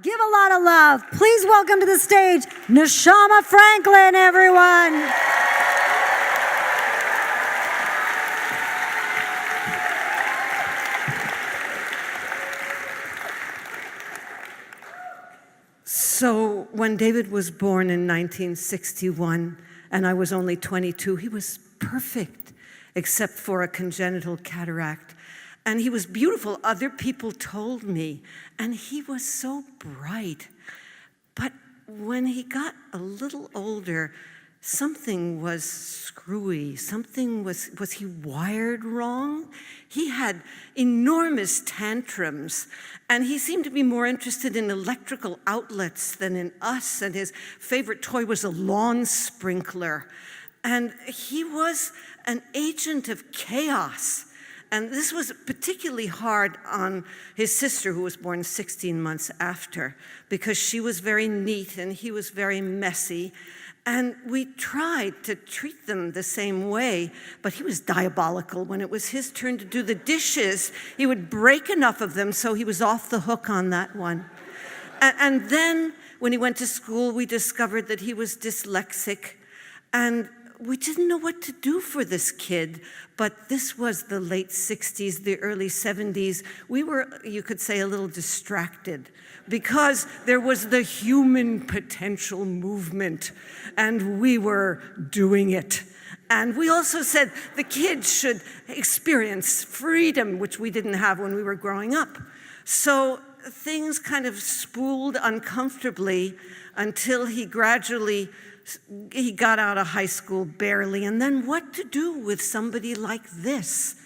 Give a lot of love. Please welcome to the stage, Neshama Franklin, everyone. So when David was born in 1961, and I was only 22, he was perfect, except for a congenital cataract. And he was beautiful, other people told me, and he was so bright. But when he got a little older, something was screwy. Something was he wired wrong? He had enormous tantrums, and he seemed to be more interested in electrical outlets than in us, and his favorite toy was a lawn sprinkler. And he was an agent of chaos. And this was particularly hard on his sister, who was born 16 months after, because she was very neat and he was very messy. And we tried to treat them the same way, but he was diabolical. When it was his turn to do the dishes, he would break enough of them so he was off the hook on that one. And then when he went to school, we discovered that he was dyslexic, and we didn't know what to do for this kid, but this was the late 60s, the early 70s. We were, you could say, a little distracted because there was the human potential movement, and we were doing it. And we also said the kids should experience freedom, which we didn't have when we were growing up. So things kind of spooled uncomfortably until he got out of high school barely, and then what to do with somebody like this?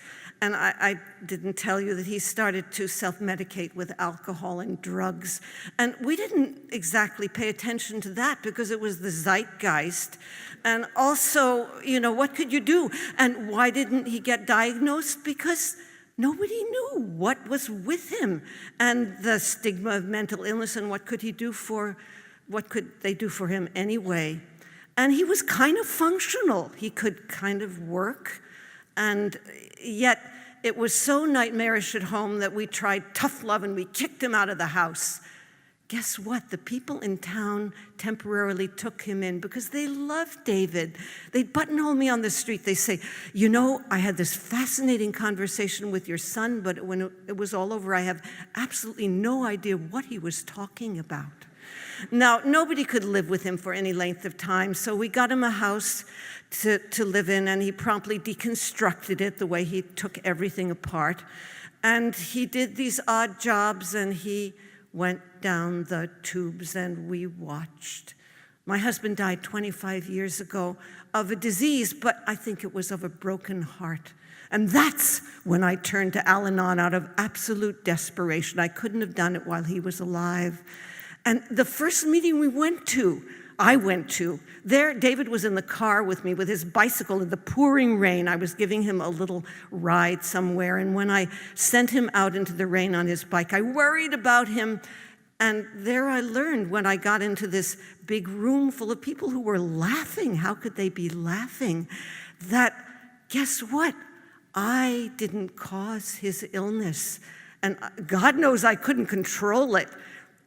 And I didn't tell you that he started to self-medicate with alcohol and drugs. And we didn't exactly pay attention to that because it was the zeitgeist. And also, you know, what could you do? And why didn't he get diagnosed? Because nobody knew what was with him and the stigma of mental illness, and what could they do for him anyway? And he was kind of functional. He could kind of work, and yet it was so nightmarish at home that we tried tough love and we kicked him out of the house. Guess what? The people in town temporarily took him in because they loved David. They'd buttonhole me on the street. They say, you know, I had this fascinating conversation with your son, but when it was all over, I have absolutely no idea what he was talking about. Now, nobody could live with him for any length of time, so we got him a house to live in, and he promptly deconstructed it the way he took everything apart. And he did these odd jobs, and he went down the tubes, and we watched. My husband died 25 years ago of a disease, but I think it was of a broken heart. And that's when I turned to Al-Anon out of absolute desperation. I couldn't have done it while he was alive. And the first meeting I went to, there David was in the car with me with his bicycle in the pouring rain. I was giving him a little ride somewhere, and when I sent him out into the rain on his bike, I worried about him. And there I learned, when I got into this big room full of people who were laughing, how could they be laughing, that guess what? I didn't cause his illness. And God knows I couldn't control it.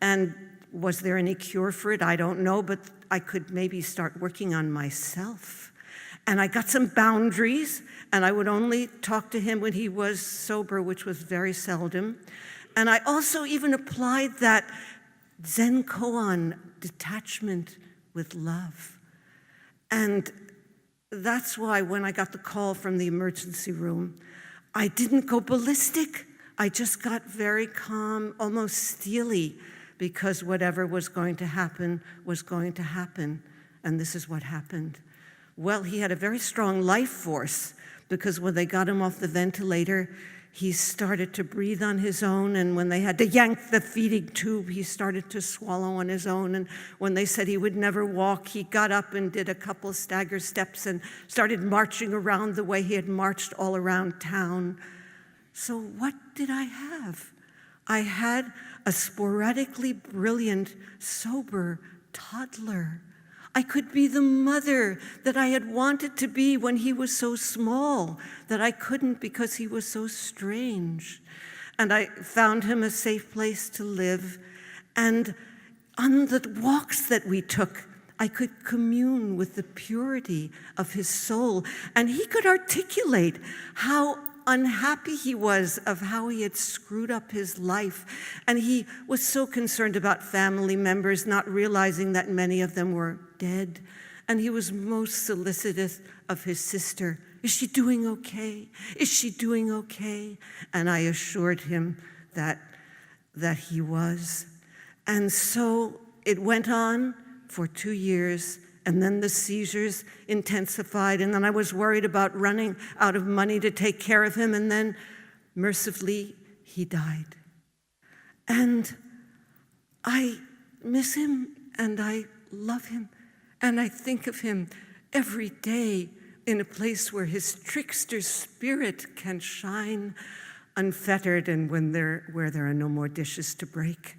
And was there any cure for it? I don't know, but I could maybe start working on myself. And I got some boundaries, and I would only talk to him when he was sober, which was very seldom. And I also even applied that Zen koan, detachment with love. And that's why when I got the call from the emergency room, I didn't go ballistic. I just got very calm, almost steely, because whatever was going to happen was going to happen. And this is what happened. Well, he had a very strong life force, because when they got him off the ventilator, he started to breathe on his own, and when they had to yank the feeding tube, he started to swallow on his own. And when they said he would never walk, he got up and did a couple stagger steps and started marching around the way he had marched all around town. So what did I have? I had a sporadically brilliant, sober toddler. I could be the mother that I had wanted to be when he was so small, that I couldn't because he was so strange. And I found him a safe place to live. And on the walks that we took, I could commune with the purity of his soul, and he could articulate how unhappy he was of how he had screwed up his life. And he was so concerned about family members, not realizing that many of them were dead. And he was most solicitous of his sister. Is she doing okay? Is she doing okay? And I assured him that he was. And so it went on for 2 years, and then the seizures intensified, and then I was worried about running out of money to take care of him, and then mercifully he died. And I miss him, and I love him, and I think of him every day in a place where his trickster spirit can shine unfettered and where there are no more dishes to break.